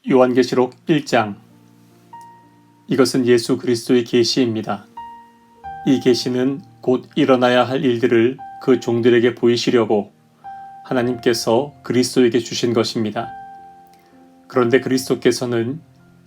요한계시록 1장. 이것은 예수 그리스도의 계시입니다. 이 계시는 곧 일어나야 할 일들을 그 종들에게 보이시려고 하나님께서 그리스도에게 주신 것입니다. 그런데 그리스도께서는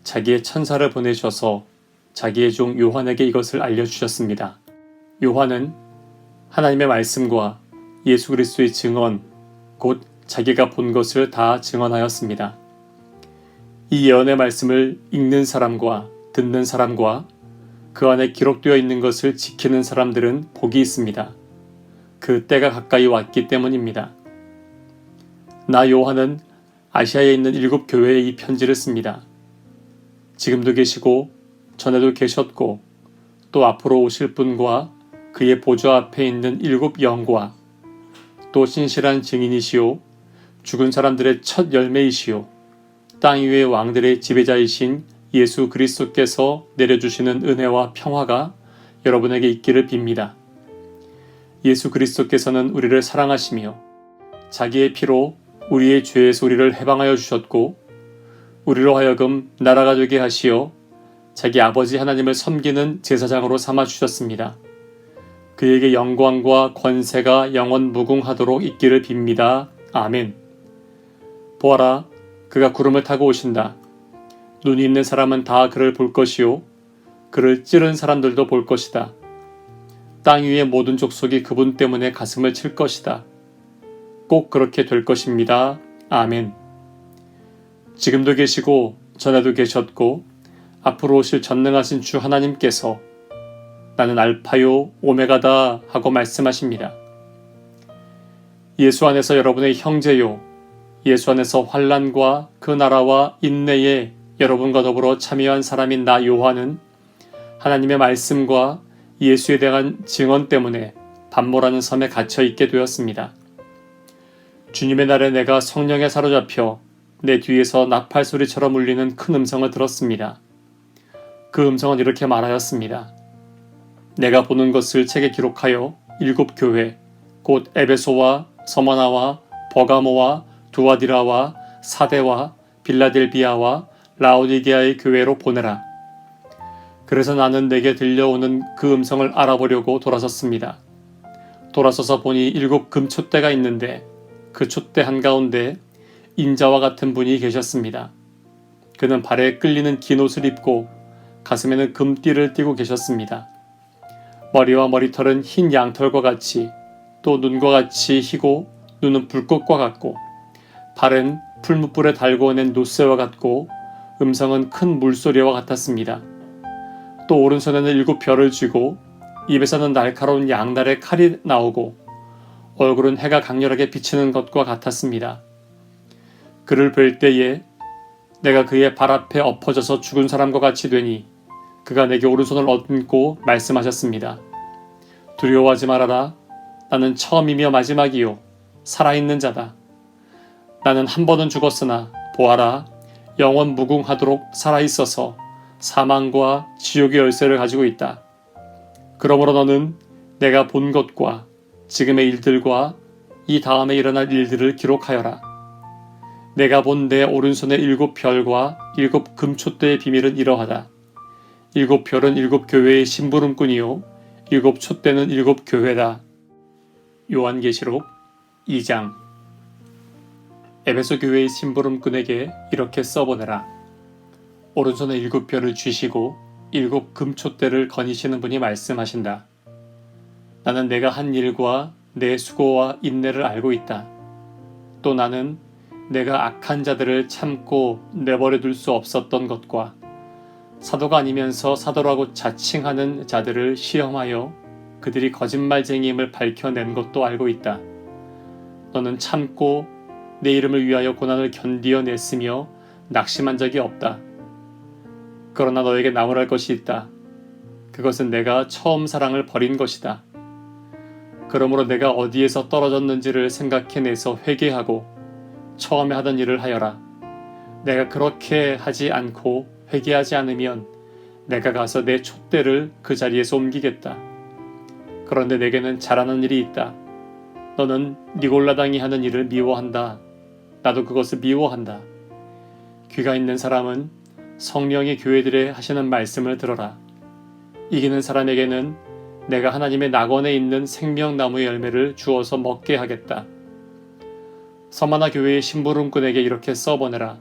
자기의 천사를 보내셔서 자기의 종 요한에게 이것을 알려주셨습니다. 요한은 하나님의 말씀과 예수 그리스도의 증언, 곧 자기가 본 것을 다 증언하였습니다. 이 예언의 말씀을 읽는 사람과 듣는 사람과 그 안에 기록되어 있는 것을 지키는 사람들은 복이 있습니다. 그 때가 가까이 왔기 때문입니다. 나 요한은 아시아에 있는 7 교회에 이 편지를 씁니다. 지금도 계시고 전에도 계셨고 또 앞으로 오실 분과 그의 보좌 앞에 있는 7 영과 또 신실한 증인이시오 죽은 사람들의 첫 열매이시오 땅 위의 왕들의 지배자이신 예수 그리스도께서 내려주시는 은혜와 평화가 여러분에게 있기를 빕니다. 예수 그리스도께서는 우리를 사랑하시며 자기의 피로 우리의 죄에서 우리를 해방하여 주셨고 우리로 하여금 나라가 되게 하시어 자기 아버지 하나님을 섬기는 제사장으로 삼아 주셨습니다. 그에게 영광과 권세가 영원 무궁하도록 있기를 빕니다. 아멘. 보아라, 그가 구름을 타고 오신다. 눈이 있는 사람은 다 그를 볼 것이요 그를 찌른 사람들도 볼 것이다. 땅 위의 모든 족속이 그분 때문에 가슴을 칠 것이다. 꼭 그렇게 될 것입니다. 아멘. 지금도 계시고 전에도 계셨고 앞으로 오실 전능하신 주 하나님께서 나는 알파요 오메가다 하고 말씀하십니다. 예수 안에서 여러분의 형제요 예수 안에서 환난과 그 나라와 인내에 여러분과 더불어 참여한 사람인 나 요한은 하나님의 말씀과 예수에 대한 증언 때문에 반모라는 섬에 갇혀 있게 되었습니다. 주님의 날에 내가 성령에 사로잡혀 내 뒤에서 나팔 소리처럼 울리는 큰 음성을 들었습니다. 그 음성은 이렇게 말하였습니다. 내가 보는 것을 책에 기록하여 7 교회 곧 에베소와 서머나와 버가모와 두아디라와 사데와 빌라델비아와 라오디게아의 교회로 보내라. 그래서 나는 내게 들려오는 그 음성을 알아보려고 돌아섰습니다. 돌아서서 보니 7 금촛대가 있는데 그 촛대 한가운데 인자와 같은 분이 계셨습니다. 그는 발에 끌리는 긴 옷을 입고 가슴에는 금띠를 띠고 계셨습니다. 머리와 머리털은 흰 양털과 같이 또 눈과 같이 희고 눈은 불꽃과 같고 발은 풀무불에 달고 오는 노새와 같고 음성은 큰 물소리와 같았습니다. 또 오른손에는 7 별을 쥐고 입에서는 날카로운 양날의 칼이 나오고 얼굴은 해가 강렬하게 비치는 것과 같았습니다. 그를 뵐 때에 내가 그의 발 앞에 엎어져서 죽은 사람과 같이 되니 그가 내게 오른손을 얹고 말씀하셨습니다. 두려워하지 말아라. 나는 처음이며 마지막이요 살아있는 자다. 나는 한 번은 죽었으나 보아라 영원 무궁하도록 살아있어서 사망과 지옥의 열쇠를 가지고 있다. 그러므로 너는 내가 본 것과 지금의 일들과 이 다음에 일어날 일들을 기록하여라. 내가 본 내 오른손의 7 별과 7 금촛대의 비밀은 이러하다. 7 별은 7 교회의 심부름꾼이요 7 촛대는 7 교회다. 요한계시록 2장. 에베소 교회의 심부름꾼에게 이렇게 써보내라. 오른손에 7 별을 쥐시고 7 금촛대를 거니시는 분이 말씀하신다. 나는 내가 한 일과 내 수고와 인내를 알고 있다. 또 나는 내가 악한 자들을 참고 내버려 둘 수 없었던 것과 사도가 아니면서 사도라고 자칭하는 자들을 시험하여 그들이 거짓말쟁이임을 밝혀낸 것도 알고 있다. 너는 참고 내 이름을 위하여 고난을 견디어냈으며 낙심한 적이 없다. 그러나 너에게 나무랄 것이 있다. 그것은 내가 처음 사랑을 버린 것이다. 그러므로 내가 어디에서 떨어졌는지를 생각해내서 회개하고 처음에 하던 일을 하여라. 내가 그렇게 하지 않고 회개하지 않으면 내가 가서 내 촛대를 그 자리에서 옮기겠다. 그런데 내게는 잘하는 일이 있다. 너는 니골라당이 하는 일을 미워한다. 나도 그것을 미워한다. 귀가 있는 사람은 성령이 교회들에 하시는 말씀을 들어라. 이기는 사람에게는 내가 하나님의 낙원에 있는 생명나무의 열매를 주어서 먹게 하겠다. 서마나 교회의 심부름꾼에게 이렇게 써보내라.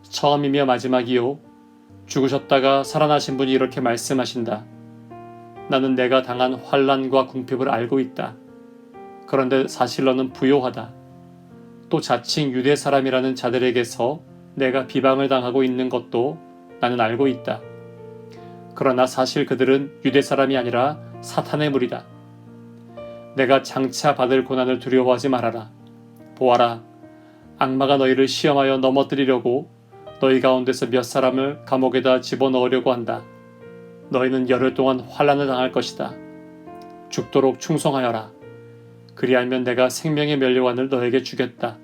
처음이며 마지막이요. 죽으셨다가 살아나신 분이 이렇게 말씀하신다. 나는 내가 당한 환난과 궁핍을 알고 있다. 그런데 사실 너는 부요하다. 또 자칭 유대 사람이라는 자들에게서 내가 비방을 당하고 있는 것도 나는 알고 있다. 그러나 사실 그들은 유대 사람이 아니라 사탄의 무리다. 내가 장차 받을 고난을 두려워하지 말아라. 보아라, 악마가 너희를 시험하여 넘어뜨리려고 너희 가운데서 몇 사람을 감옥에다 집어넣으려고 한다. 너희는 열흘 동안 환난을 당할 것이다. 죽도록 충성하여라. 그리하면 내가 생명의 면류관을 너에게 주겠다.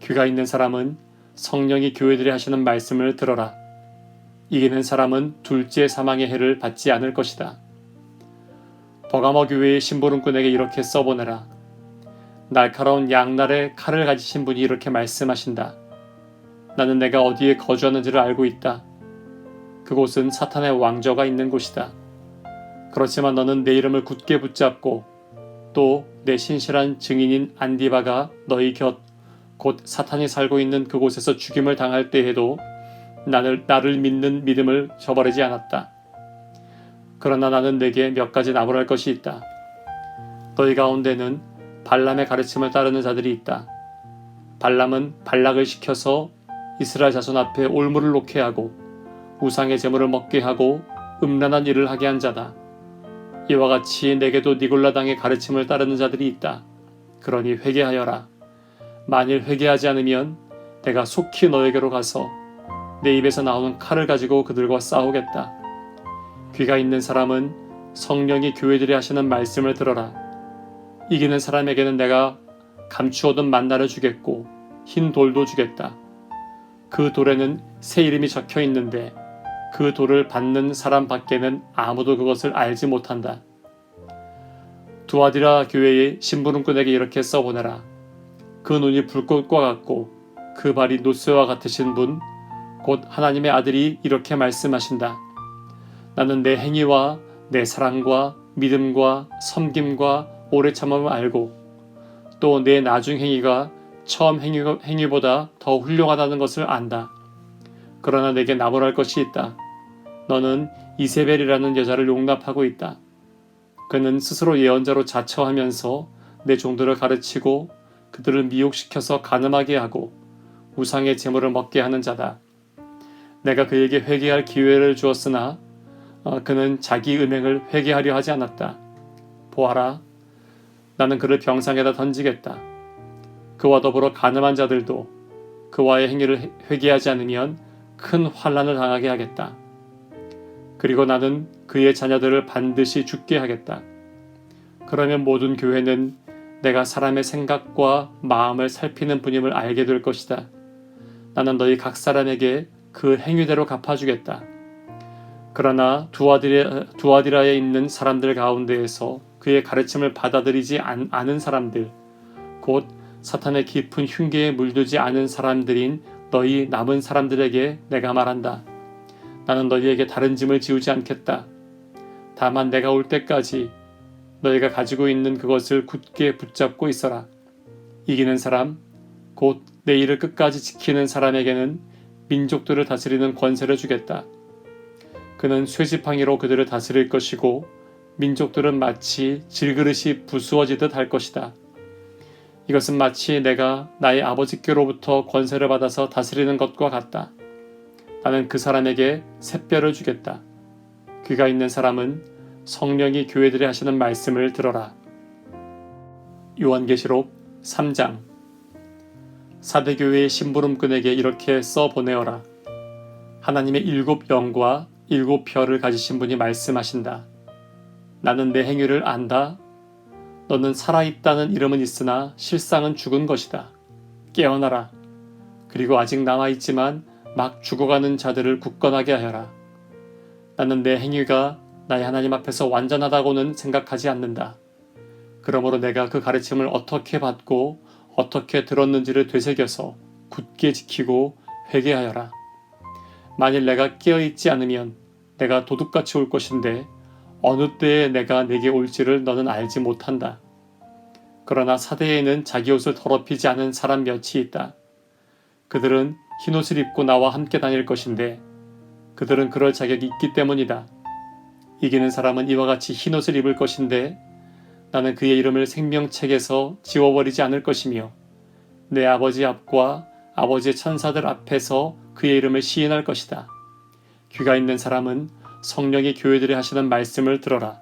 귀가 있는 사람은 성령이 교회들이 하시는 말씀을 들어라. 이기는 사람은 둘째 사망의 해를 받지 않을 것이다. 버가모 교회의 심부름꾼에게 이렇게 써보내라. 날카로운 양날의 칼을 가지신 분이 이렇게 말씀하신다. 나는 내가 어디에 거주하는지를 알고 있다. 그곳은 사탄의 왕저가 있는 곳이다. 그렇지만 너는 내 이름을 굳게 붙잡고 또 내 신실한 증인인 안디바가 너희 곁 곧 사탄이 살고 있는 그곳에서 죽임을 당할 때에도 나를 믿는 믿음을 저버리지 않았다. 그러나 나는 내게 몇 가지 나무랄 것이 있다. 너희 가운데는 발람의 가르침을 따르는 자들이 있다. 발람은 발락을 시켜서 이스라엘 자손 앞에 올무를 놓게 하고 우상의 제물을 먹게 하고 음란한 일을 하게 한 자다. 이와 같이 내게도 니골라당의 가르침을 따르는 자들이 있다. 그러니 회개하여라. 만일 회개하지 않으면 내가 속히 너에게로 가서 내 입에서 나오는 칼을 가지고 그들과 싸우겠다. 귀가 있는 사람은 성령이 교회들이 하시는 말씀을 들어라. 이기는 사람에게는 내가 감추어둔 만나를 주겠고 흰 돌도 주겠다. 그 돌에는 새 이름이 적혀 있는데 그 돌을 받는 사람 밖에는 아무도 그것을 알지 못한다. 두아디라 교회의 심부름꾼에게 이렇게 써보내라. 그 눈이 불꽃과 같고 그 발이 노쇠와 같으신 분, 곧 하나님의 아들이 이렇게 말씀하신다. 나는 내 행위와 내 사랑과 믿음과 섬김과 오래 참음을 알고 또 내 나중 행위가 처음 행위보다 더 훌륭하다는 것을 안다. 그러나 내게 나무랄 것이 있다. 너는 이세벨이라는 여자를 용납하고 있다. 그는 스스로 예언자로 자처하면서 내 종들을 가르치고 그들을 미혹시켜서 간음하게 하고 우상의 제물을 먹게 하는 자다. 내가 그에게 회개할 기회를 주었으나 그는 자기 음행을 회개하려 하지 않았다. 보아라, 나는 그를 병상에다 던지겠다. 그와 더불어 간음한 자들도 그와의 행위를 회개하지 않으면 큰 환난을 당하게 하겠다. 그리고 나는 그의 자녀들을 반드시 죽게 하겠다. 그러면 모든 교회는 내가 사람의 생각과 마음을 살피는 분임을 알게 될 것이다. 나는 너희 각 사람에게 그 행위대로 갚아주겠다. 그러나 두아디라에 있는 사람들 가운데에서 그의 가르침을 받아들이지 않은 사람들, 곧 사탄의 깊은 흉계에 물들지 않은 사람들인 너희 남은 사람들에게 내가 말한다. 나는 너희에게 다른 짐을 지우지 않겠다. 다만 내가 올 때까지 너희가 가지고 있는 그것을 굳게 붙잡고 있어라. 이기는 사람, 곧 내 일을 끝까지 지키는 사람에게는 민족들을 다스리는 권세를 주겠다. 그는 쇠지팡이로 그들을 다스릴 것이고 민족들은 마치 질그릇이 부수어지듯 할 것이다. 이것은 마치 내가 나의 아버지께로부터 권세를 받아서 다스리는 것과 같다. 나는 그 사람에게 샛별을 주겠다. 귀가 있는 사람은 성령이 교회들이 하시는 말씀을 들어라. 요한계시록 3장. 사대교회의 심부름꾼에게 이렇게 써보내어라. 하나님의 7 영과 7 별을 가지신 분이 말씀하신다. 나는 내 행위를 안다. 너는 살아있다는 이름은 있으나 실상은 죽은 것이다. 깨어나라. 그리고 아직 남아있지만 막 죽어가는 자들을 굳건하게 하여라. 나는 내 행위가 나의 하나님 앞에서 완전하다고는 생각하지 않는다. 그러므로 내가 그 가르침을 어떻게 받고 어떻게 들었는지를 되새겨서 굳게 지키고 회개하여라. 만일 내가 깨어있지 않으면 내가 도둑같이 올 것인데 어느 때에 내가 내게 올지를 너는 알지 못한다. 그러나 사대에는 자기 옷을 더럽히지 않은 사람 몇이 있다. 그들은 흰옷을 입고 나와 함께 다닐 것인데 그들은 그럴 자격이 있기 때문이다. 이기는 사람은 이와 같이 흰옷을 입을 것인데 나는 그의 이름을 생명책에서 지워버리지 않을 것이며 내 아버지 앞과 아버지의 천사들 앞에서 그의 이름을 시인할 것이다. 귀가 있는 사람은 성령이 교회들이 하시는 말씀을 들어라.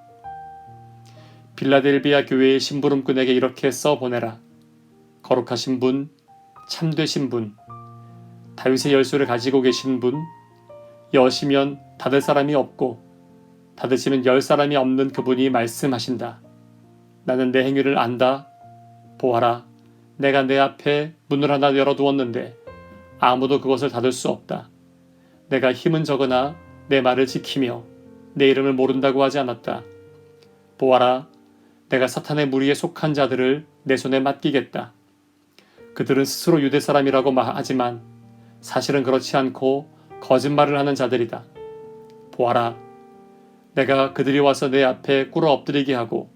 빌라델비아 교회의 심부름꾼에게 이렇게 써보내라. 거룩하신 분, 참되신 분, 다윗의 열쇠를 가지고 계신 분, 여시면 닫을 사람이 없고 닫으시면 열 사람이 없는 그분이 말씀하신다. 나는 내 행위를 안다. 보아라, 내가 내 앞에 문을 하나 열어두었는데 아무도 그것을 닫을 수 없다. 내가 힘은 적으나 내 말을 지키며 내 이름을 모른다고 하지 않았다. 보아라, 내가 사탄의 무리에 속한 자들을 내 손에 맡기겠다. 그들은 스스로 유대 사람이라고 하지만 사실은 그렇지 않고 거짓말을 하는 자들이다. 보아라, 내가 그들이 와서 내 앞에 꿇어 엎드리게 하고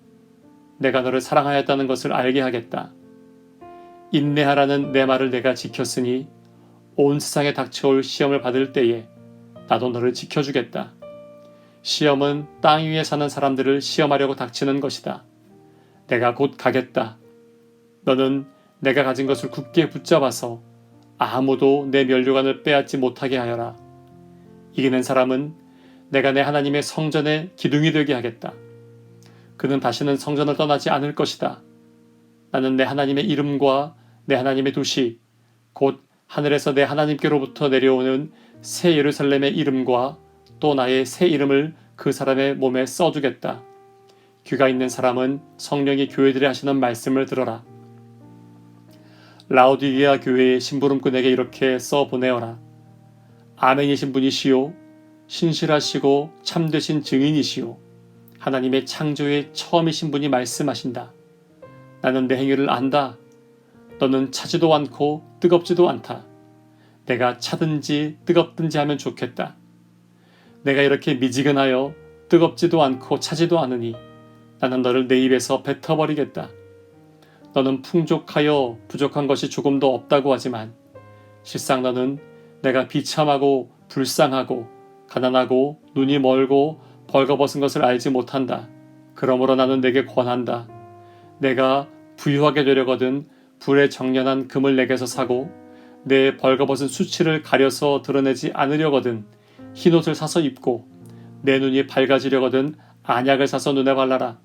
내가 너를 사랑하였다는 것을 알게 하겠다. 인내하라는 내 말을 내가 지켰으니 온 세상에 닥쳐올 시험을 받을 때에 나도 너를 지켜주겠다. 시험은 땅 위에 사는 사람들을 시험하려고 닥치는 것이다. 내가 곧 가겠다. 너는 내가 가진 것을 굳게 붙잡아서 아무도 내 면류관을 빼앗지 못하게 하여라. 이기는 사람은 내가 내 하나님의 성전의 기둥이 되게 하겠다. 그는 다시는 성전을 떠나지 않을 것이다. 나는 내 하나님의 이름과 내 하나님의 도시, 곧 하늘에서 내 하나님께로부터 내려오는 새 예루살렘의 이름과 또 나의 새 이름을 그 사람의 몸에 써주겠다. 귀가 있는 사람은 성령이 교회들이 하시는 말씀을 들어라. 라오디게아 교회의 심부름꾼에게 이렇게 써보내어라. 아멘이신 분이시요 신실하시고 참되신 증인이시요 하나님의 창조의 처음이신 분이 말씀하신다. 나는 내 행위를 안다. 너는 차지도 않고 뜨겁지도 않다. 내가 차든지 뜨겁든지 하면 좋겠다. 내가 이렇게 미지근하여 뜨겁지도 않고 차지도 않으니 나는 너를 내 입에서 뱉어버리겠다. 너는 풍족하여 부족한 것이 조금도 없다고 하지만 실상 너는 내가 비참하고 불쌍하고 가난하고 눈이 멀고 벌거벗은 것을 알지 못한다. 그러므로 나는 내게 권한다. 내가 부유하게 되려거든 불에 정련한 금을 내게서 사고 내 벌거벗은 수치를 가려서 드러내지 않으려거든 흰옷을 사서 입고 내 눈이 밝아지려거든 안약을 사서 눈에 발라라.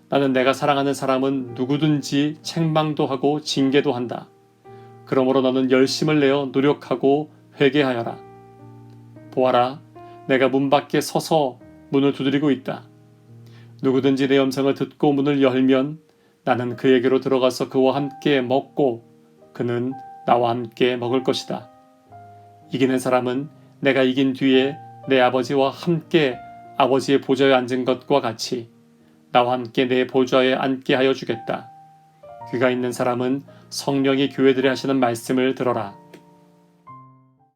나는 내가 사랑하는 사람은 누구든지 책망도 하고 징계도 한다. 그러므로 너는 열심을 내어 노력하고 회개하여라. 보아라, 내가 문 밖에 서서 문을 두드리고 있다. 누구든지 내 음성을 듣고 문을 열면 나는 그에게로 들어가서 그와 함께 먹고 그는 나와 함께 먹을 것이다. 이기는 사람은 내가 이긴 뒤에 내 아버지와 함께 아버지의 보좌에 앉은 것과 같이 나와 함께 내 보좌에 앉게 하여 주겠다. 귀가 있는 사람은 성령이 교회들이 하시는 말씀을 들어라.